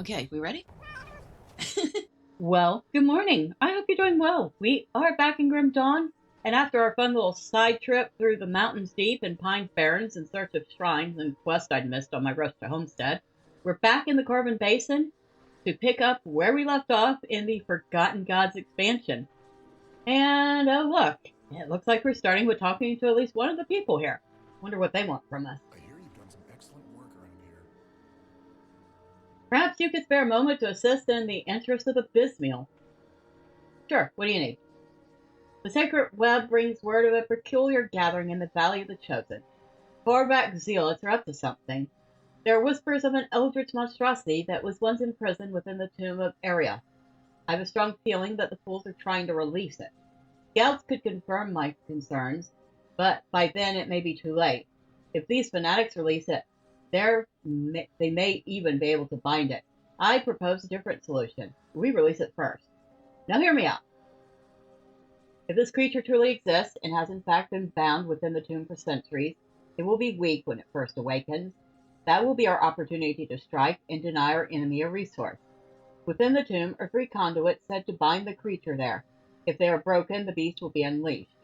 Okay, we ready? Well, good morning. I hope you're doing well. We are back in Grim Dawn, and after our fun little side trip through the mountains deep in Pine Barrens in search of shrines and quests I'd missed on my rush to Homestead, we're back in the Korvan Basin to pick up where we left off in the Forgotten Gods expansion. And oh look, it looks like we're starting with talking to at least one of the people here. Wonder what they want from us. I hear you've done some excellent work around here. Perhaps you could spare a moment to assist in the interest of the Bismeal. Sure, what do you need? The sacred web brings word of a peculiar gathering in the Valley of the Chosen. Korvac zealots are up to something. There are whispers of an eldritch monstrosity that was once imprisoned within the tomb of Aria. I have a strong feeling that the fools are trying to release it. Scouts could confirm my concerns, but by then it may be too late. If these fanatics release it, they may even be able to bind it. I propose a different solution. We release it first. Now hear me out. If this creature truly exists and has in fact been bound within the tomb for centuries, it will be weak when it first awakens. That will be our opportunity to strike and deny our enemy a resource. Within the tomb are three conduits said to bind the creature there. If they are broken, the beast will be unleashed.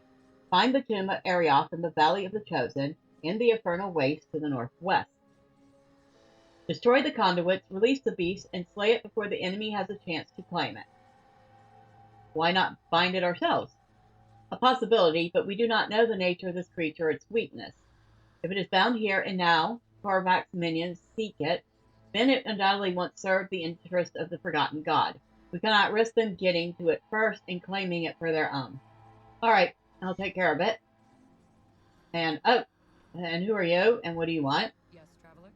Find the tomb of Arioth in the Valley of the Chosen, in the Infernal Waste to the northwest. Destroy the conduits, release the beast, and slay it before the enemy has a chance to claim it. Why not bind it ourselves? A possibility, but we do not know the nature of this creature or its weakness. If it is bound here and now, Korvac's minions seek it, then it undoubtedly once served the interest of the forgotten god. We cannot risk them getting to it first and claiming it for their own. Alright, I'll take care of it. And who are you, and what do you want? Yes, traveler?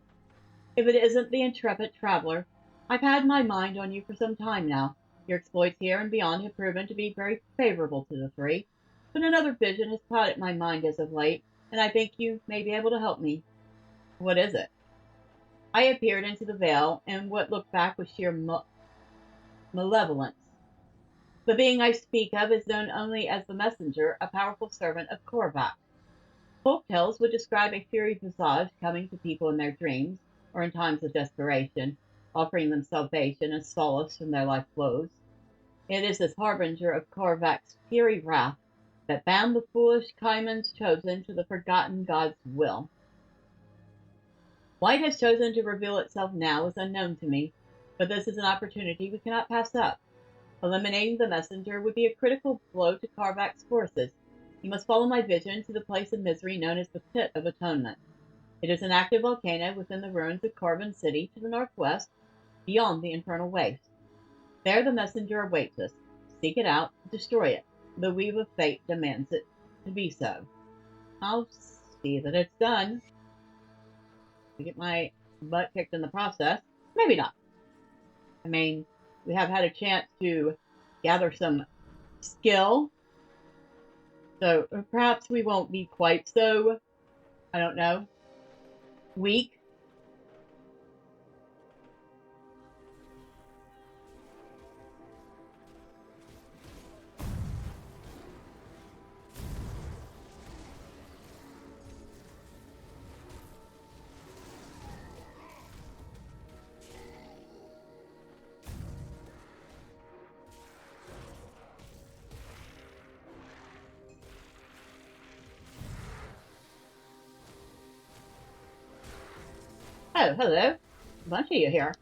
If it isn't the intrepid traveler, I've had my mind on you for some time now. Your exploits here and beyond have proven to be very favorable to the three. But another vision has caught at my mind as of late, and I think you may be able to help me. What is it? I appeared into the veil, and what looked back was sheer malevolence. The being I speak of is known only as the Messenger, a powerful servant of Korvac. Folk tales would describe a fiery visage coming to people in their dreams, or in times of desperation, offering them salvation and solace from their life woes. It is this harbinger of Korvac's fiery wrath that bound the foolish Caimans chosen to the forgotten god's will. Why it has chosen to reveal itself now is unknown to me, but this is an opportunity we cannot pass up. Eliminating the messenger would be a critical blow to Korvac's forces. You must follow my vision to the place of misery known as the Pit of Atonement. It is an active volcano within the ruins of Korvan City to the northwest, beyond the infernal waste. There the messenger awaits us. Seek it out, destroy it. The weave of fate demands it to be so. I'll see that it's done. I get my butt kicked in the process. Maybe not. I mean, we have had a chance to gather some skill, so perhaps we won't be quite so, I don't know, weak. Oh, hello. A bunch of you here.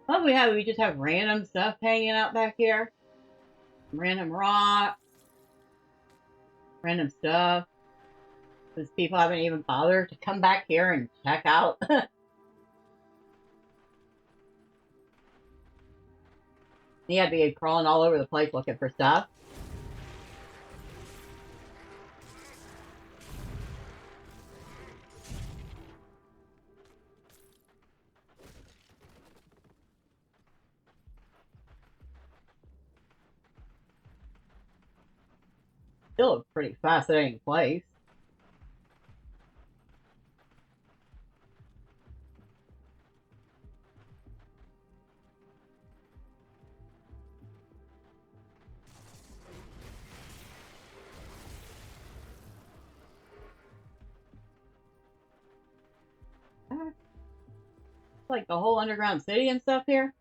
What we just have random stuff hanging out back here. Random rock, random stuff. These people haven't even bothered to come back here and check out. He had to be crawling all over the place looking for stuff. Still a pretty fascinating place. Like the whole underground city and stuff here.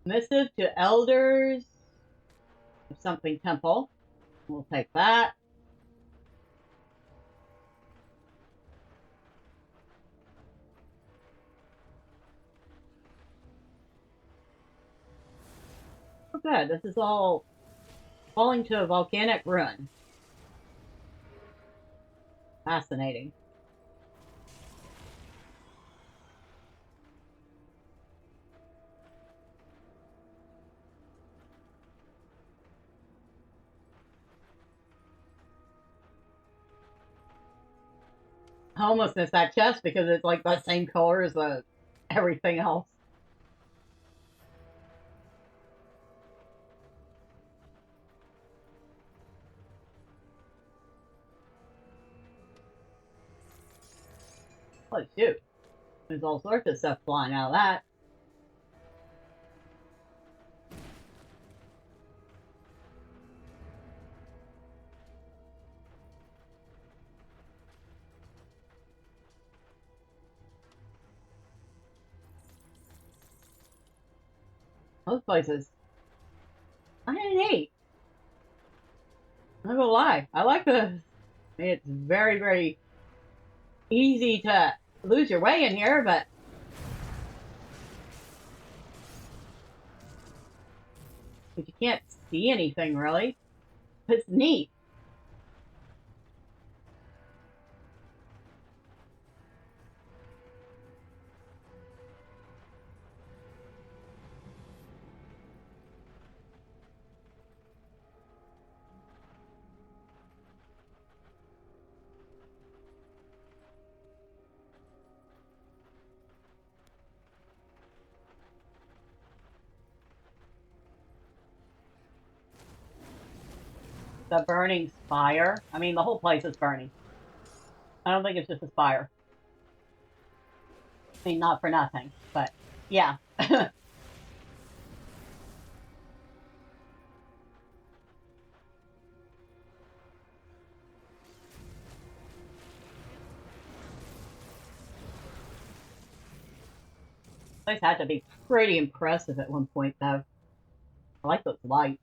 Missive to elders of something temple. We'll take that. Oh, good. This is all falling to a volcanic ruin. Fascinating. I almost missed that chest because it's like the same color as everything else. Oh shoot. There's all sorts of stuff flying out of that. Those places. I didn't eat. I'm not gonna lie. I like the. I mean, it's very, very easy to lose your way in here, but you can't see anything really. It's neat. The burning spire. I mean, the whole place is burning. I don't think it's just a spire. I mean, not for nothing, but yeah. Place had to be pretty impressive at one point, though. I like those lights.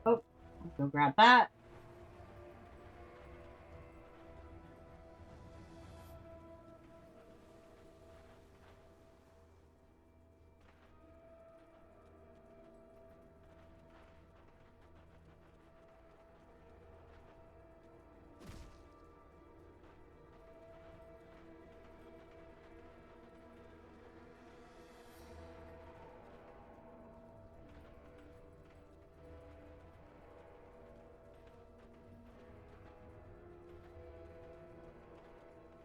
Oh, let's go grab that.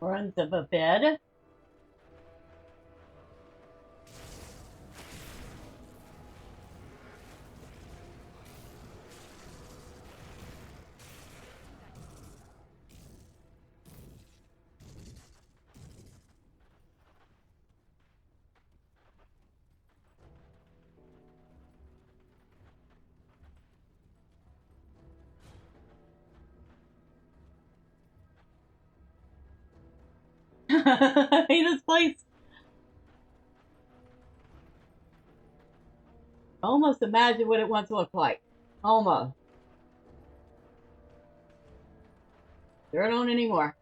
Runs of a bed. Hey, this place. Almost imagine what it once looked like. Almost. There don't anymore.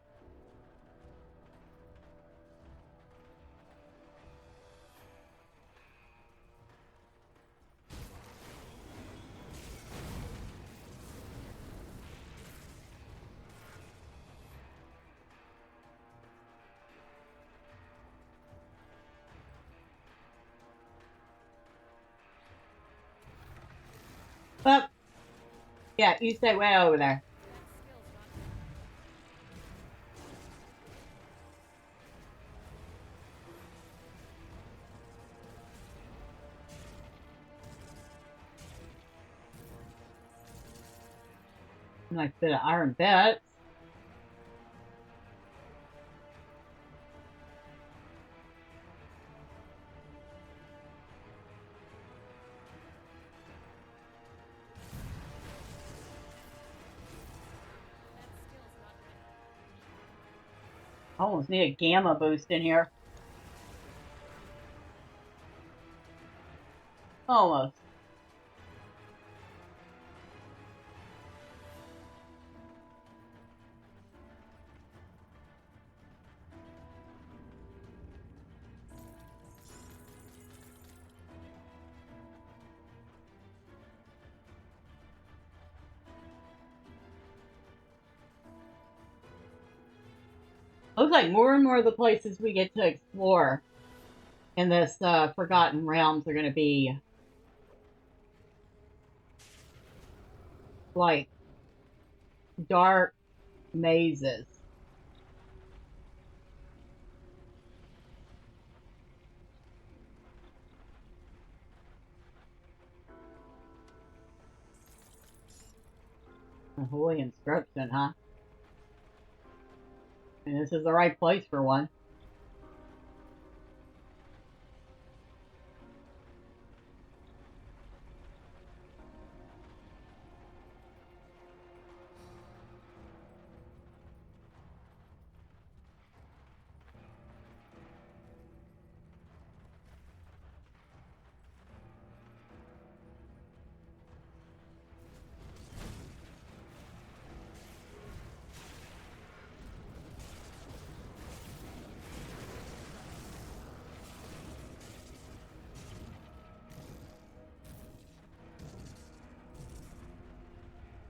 But Yeah, you stay way over there. Nice bit of iron bits. Almost need a gamma boost in here. Almost. Looks like more and more of the places we get to explore in this Forgotten Realms are going to be like dark mazes. A holy inscription, huh? And this is the right place for one.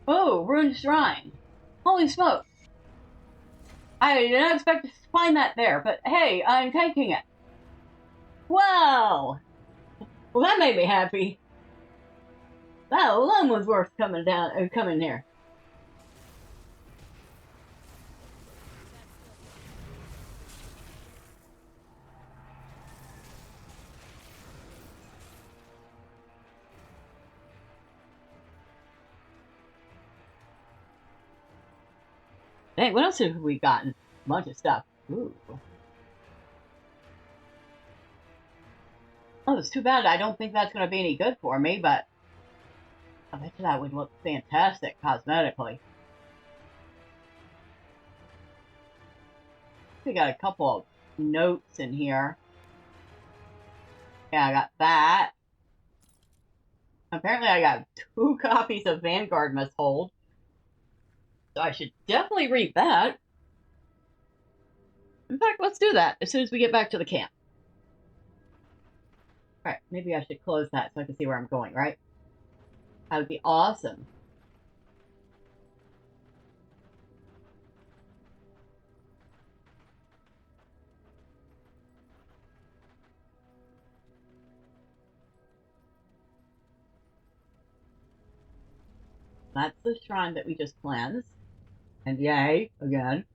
Oh, ruined shrine. Holy smoke. I did not expect to find that there, but hey, I'm taking it. Wow! Well, that made me happy. That alone was worth coming here. Hey, what else have we gotten? A bunch of stuff. Ooh. Oh, it's too bad. I don't think that's going to be any good for me, but I bet you that would look fantastic cosmetically. We got a couple of notes in here. Yeah, I got that. Apparently, I got 2 copies of Vanguard Must Hold. So I should definitely read that. In fact, let's do that as soon as we get back to the camp. Alright, maybe I should close that so I can see where I'm going, right? That would be awesome. That's the shrine that we just cleansed. And yay, again.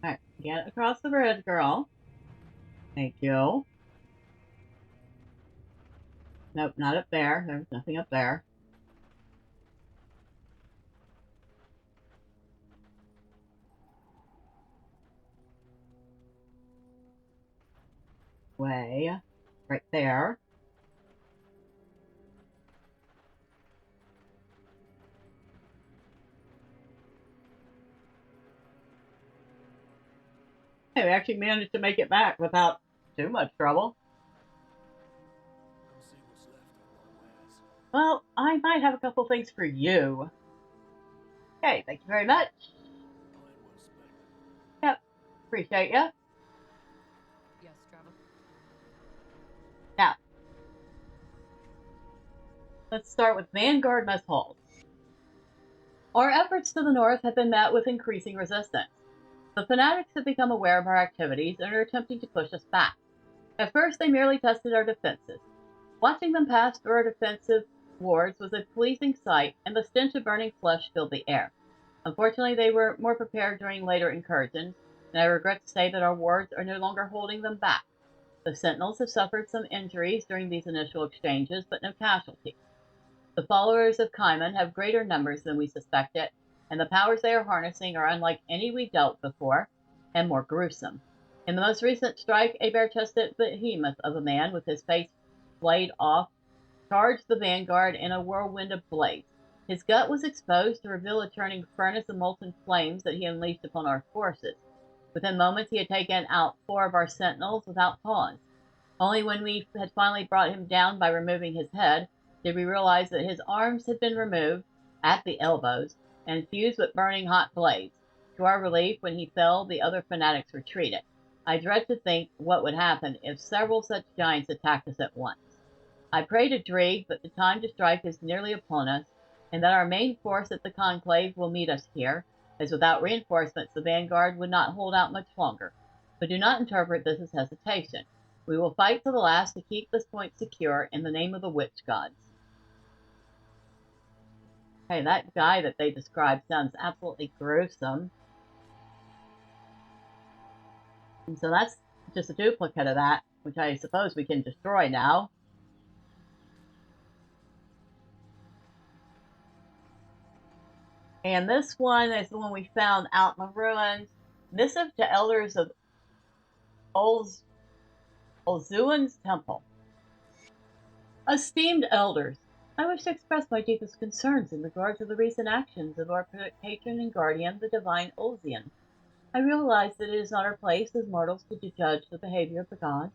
Alright, get across the bridge, girl. Thank you. Nope, not up there. There's nothing up there. Way. Right there. Hey, we actually managed to make it back without too much trouble. I'll see what's left of my wares. Well, I might have a couple things for you. Okay, thank you very much. Time well spent. Yep, appreciate ya. Yes, travel. Let's start with Vanguard Mess Halls. Our efforts to the north have been met with increasing resistance. The fanatics have become aware of our activities and are attempting to push us back. At first, they merely tested our defenses. Watching them pass through our defensive wards was a pleasing sight, and the stench of burning flesh filled the air. Unfortunately, they were more prepared during later incursions, and I regret to say that our wards are no longer holding them back. The sentinels have suffered some injuries during these initial exchanges, but no casualties. The followers of Kaiman have greater numbers than we suspected, and the powers they are harnessing are unlike any we dealt before, and more gruesome. In the most recent strike, a bare-chested behemoth of a man with his face flayed off charged the vanguard in a whirlwind of blaze. His gut was exposed to reveal a churning furnace of molten flames that he unleashed upon our forces. Within moments, he had taken out 4 of our sentinels without pause. Only when we had finally brought him down by removing his head did we realize that his arms had been removed at the elbows and fused with burning hot blades. To our relief, when he fell, the other fanatics retreated. I dread to think what would happen if several such giants attacked us at once. I pray to Drieg that the time to strike is nearly upon us, and that our main force at the conclave will meet us here, as without reinforcements the vanguard would not hold out much longer. But do not interpret this as hesitation. We will fight to the last to keep this point secure in the name of the witch gods. Okay, that guy that they described sounds absolutely gruesome. And so that's just a duplicate of that, which I suppose we can destroy now. And this one is the one we found out in the ruins. Missive to elders of Olzuan's temple. Esteemed elders, I wish to express my deepest concerns in regard to the recent actions of our patron and guardian, the divine Olzian. I realize that it is not our place as mortals to judge the behavior of the gods,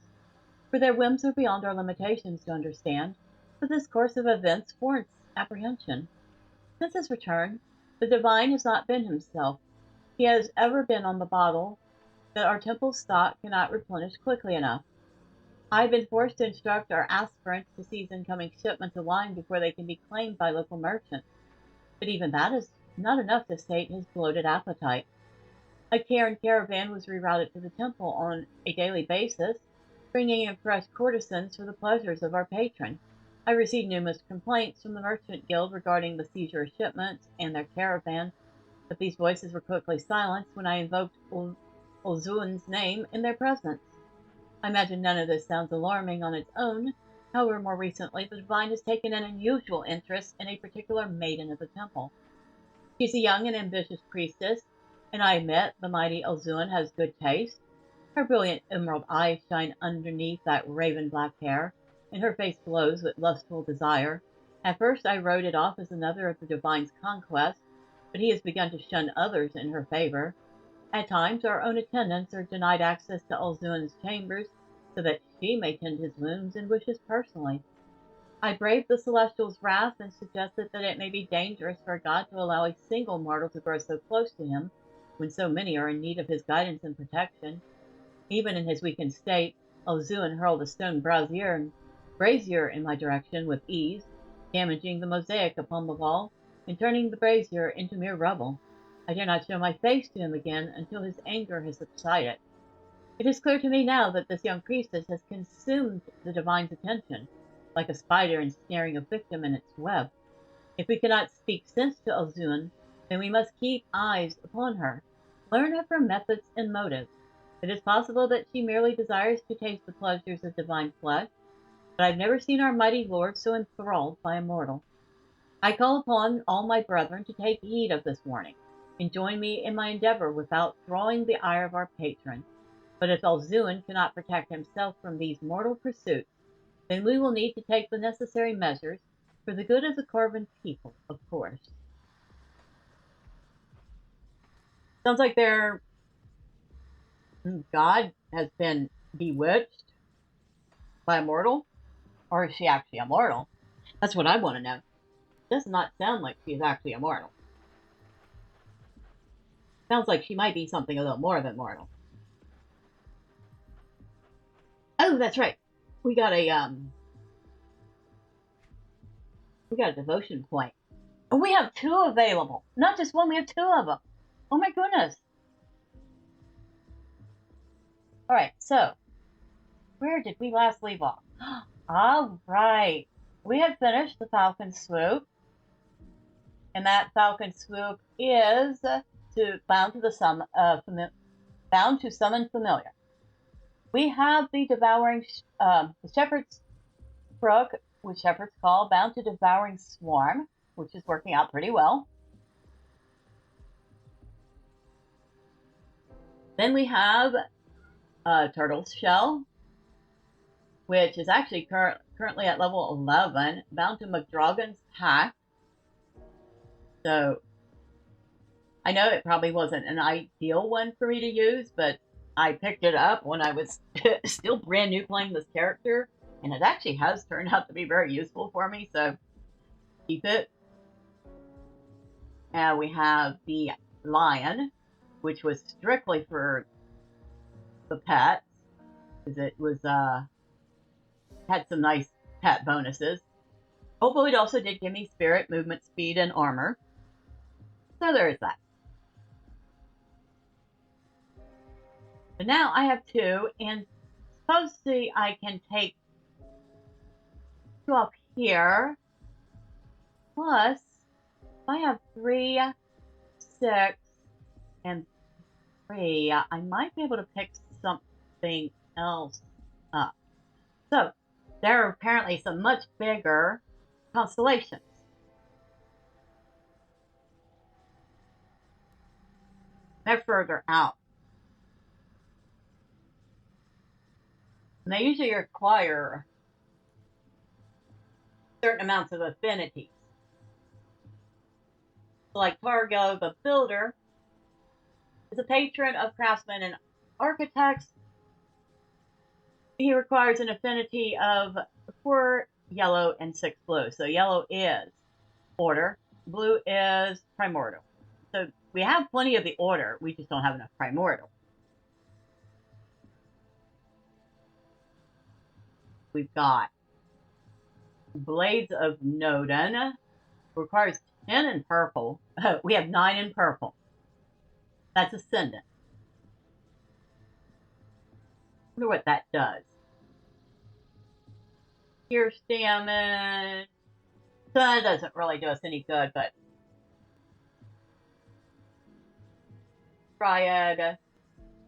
for their whims are beyond our limitations to understand, but this course of events warrants apprehension. Since his return, the divine has not been himself. He has ever been on the bottle that our temple stock cannot replenish quickly enough. I have been forced to instruct our aspirants to seize incoming shipments of wine before they can be claimed by local merchants, but even that is not enough to sate his bloated appetite. A caravan was rerouted to the temple on a daily basis, bringing in fresh courtesans for the pleasures of our patron. I received numerous complaints from the merchant guild regarding the seizure of shipments and their caravan, but these voices were quickly silenced when I invoked Olzuan's name in their presence. I imagine none of this sounds alarming on its own. However, more recently, the divine has taken an unusual interest in a particular maiden of the temple. She's a young and ambitious priestess, and I admit the mighty Olzuan has good taste. Her brilliant emerald eyes shine underneath that raven-black hair, and her face glows with lustful desire. At first I wrote it off as another of the divine's conquests, but he has begun to shun others in her favor. At times our own attendants are denied access to Olzuan's chambers, so that she may tend his wounds and wishes personally. I braved the celestial's wrath and suggested that it may be dangerous for God to allow a single mortal to grow so close to him, when so many are in need of his guidance and protection. Even in his weakened state, Olzuan hurled a stone brazier in my direction with ease, damaging the mosaic upon the wall and turning the brazier into mere rubble. I dare not show my face to him again until his anger has subsided. It is clear to me now that this young priestess has consumed the divine's attention, like a spider ensnaring a victim in its web. If we cannot speak sense to Olzuan, then we must keep eyes upon her, learn of her methods and motives. It is possible that she merely desires to taste the pleasures of divine flesh, but I've never seen our mighty Lord so enthralled by a mortal. I call upon all my brethren to take heed of this warning, and join me in my endeavor without drawing the ire of our patron. But if Olzuan cannot protect himself from these mortal pursuits, then we will need to take the necessary measures for the good of the Korvan people, of course. Sounds like their god has been bewitched by a mortal, or is she actually a mortal? That's what I want to know. It does not sound like she is actually a mortal. Sounds like she might be something a little more than mortal. Oh, that's right. We got a We got a devotion point. And we have 2 available. Not just one, we have 2 of them. Oh my goodness. Alright, so where did we last leave off? All right. We have finished the Falcon Swoop. And that Falcon Swoop is bound to summon familiar. We have the the Shepherd's Crook, which Shepherd's Call, bound to Devouring Swarm, which is working out pretty well. Then we have Turtle's Shell, which is actually currently at level 11, bound to McDragon's Pack. So I know it probably wasn't an ideal one for me to use, but I picked it up when I was still brand new playing this character, and it actually has turned out to be very useful for me, so keep it. And we have the Lion, which was strictly for the pets, because it was had some nice pet bonuses. Although it also did give me spirit, movement, speed, and armor. So there is that. But now I have 2, and supposedly I can take 2 up here. Plus, I have 3, 6, and 3. I might be able to pick something else up. So, there are apparently some much bigger constellations. They're further out. And they usually require certain amounts of affinities. So like Targo the Builder is a patron of craftsmen and architects. He requires an affinity of 4 yellow and 6 blue. So yellow is order, blue is primordial. So we have plenty of the order, we just don't have enough primordial. We've got Blades of Nodin, requires 10 in purple. We have 9 in purple. That's Ascendant. I wonder what that does. Pierce damage. So that doesn't really do us any good, but Triad,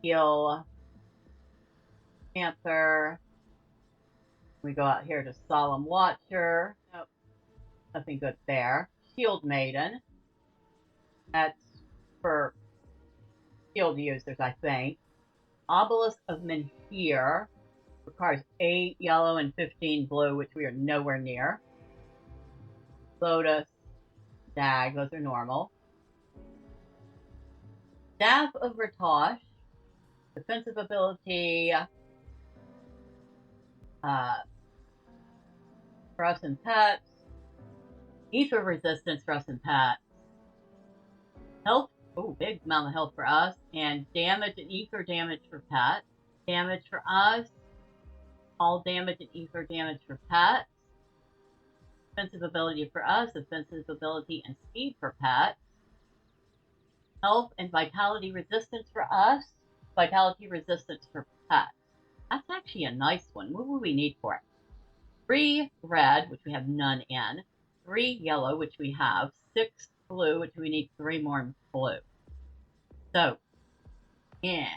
Heal, Panther. We go out here to Solemn Watcher. Nope, nothing good there. Shield Maiden. That's for shield users, I think. Obelisk of Menhir requires 8 yellow and 15 blue, which we are nowhere near. Lotus, Dag, those are normal. Staff of Ratosh, defensive ability for us and pets. Ether resistance for us and pets. Health, oh, big amount of health for us. And damage and ether damage for pets. Damage for us. All damage and ether damage for pets. Offensive ability for us. Offensive ability and speed for pets. Health and vitality resistance for us. Vitality resistance for pets. That's actually a nice one. What would we need for it? 3 red, which we have none in. 3 yellow, which we have. 6 blue, which we need 3 more blue. So, yeah.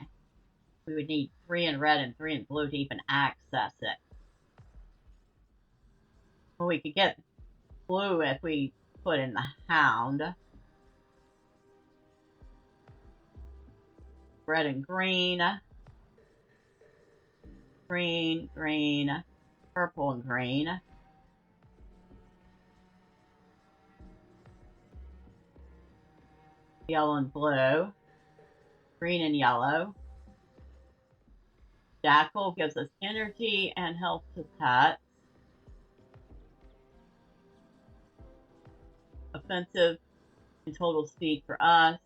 We would need 3 in red and 3 in blue to even access it. Well, we could get blue if we put in the Hound. Red and green. Green, green, purple and green. Yellow and blue. Green and yellow. Jackal gives us energy and health to pets. Offensive and total speed for us.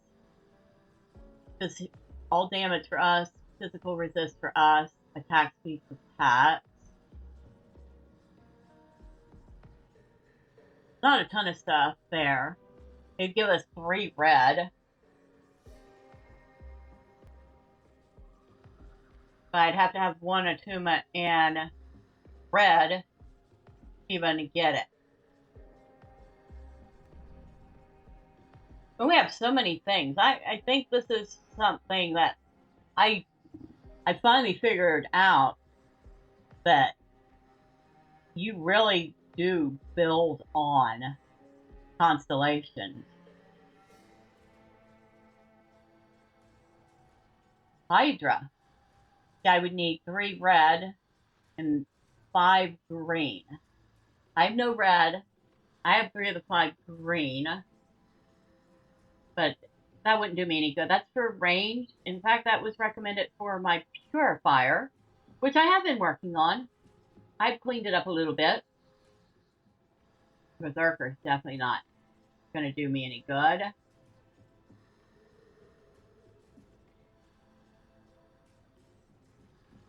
All damage for us. Physical resist for us. Attack speed for pets. not a ton of stuff there. It'd give us 3 red. But I'd have to have 1 attunement in red even to get it. But we have so many things. I think this is something that I finally figured out that you really do build on constellations. Hydra. I would need 3 red and 5 green. I have no red. I have 3 of the 5 green. But that wouldn't do me any good. That's for range. In fact, that was recommended for my purifier, which I have been working on. I've cleaned it up a little bit. Berserker is definitely not going to do me any good.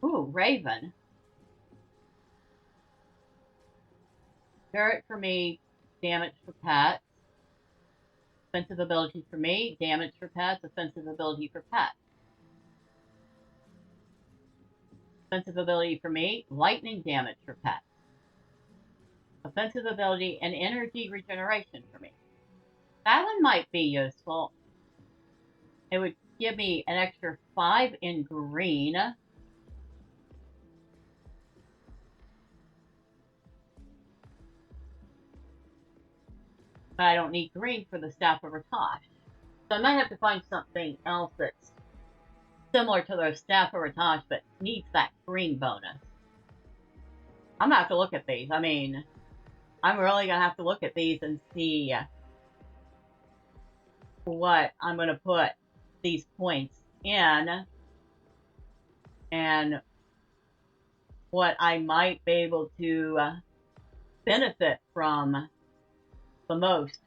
Ooh, Raven. Carrot for me, damage for pets. Offensive ability for me, damage for pets, offensive ability for pets. Offensive ability for me, lightning damage for pets. Offensive ability and energy regeneration for me. That one might be useful. It would give me an extra 5 in green. But I don't need green for the Staff of Ratosh. So I might have to find something else that's similar to the Staff of Ratosh, but needs that green bonus. I'm gonna have to look at these. I mean, I'm really gonna have to look at these and see what I'm gonna put these points in and what I might be able to benefit from the most.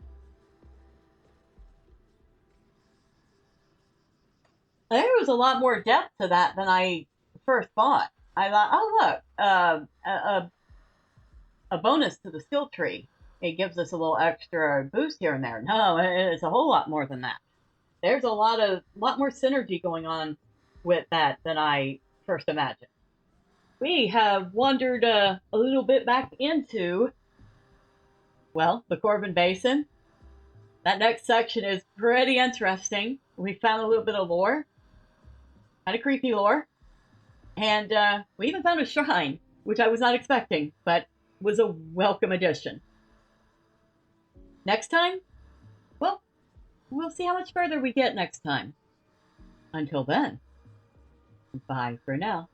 There was a lot more depth to that than I first thought. I thought, oh look, a bonus to the skill tree. It gives us a little extra boost here and there. No, it's a whole lot more than that. There's a lot more synergy going on with that than I first imagined. We have wandered a little bit back into, well, the Korvan Basin. That next section is pretty interesting. We found a little bit of lore, kind of creepy lore, and we even found a shrine, which I was not expecting, but was a welcome addition. Next time? Well, we'll see how much further we get next time. Until then, bye for now.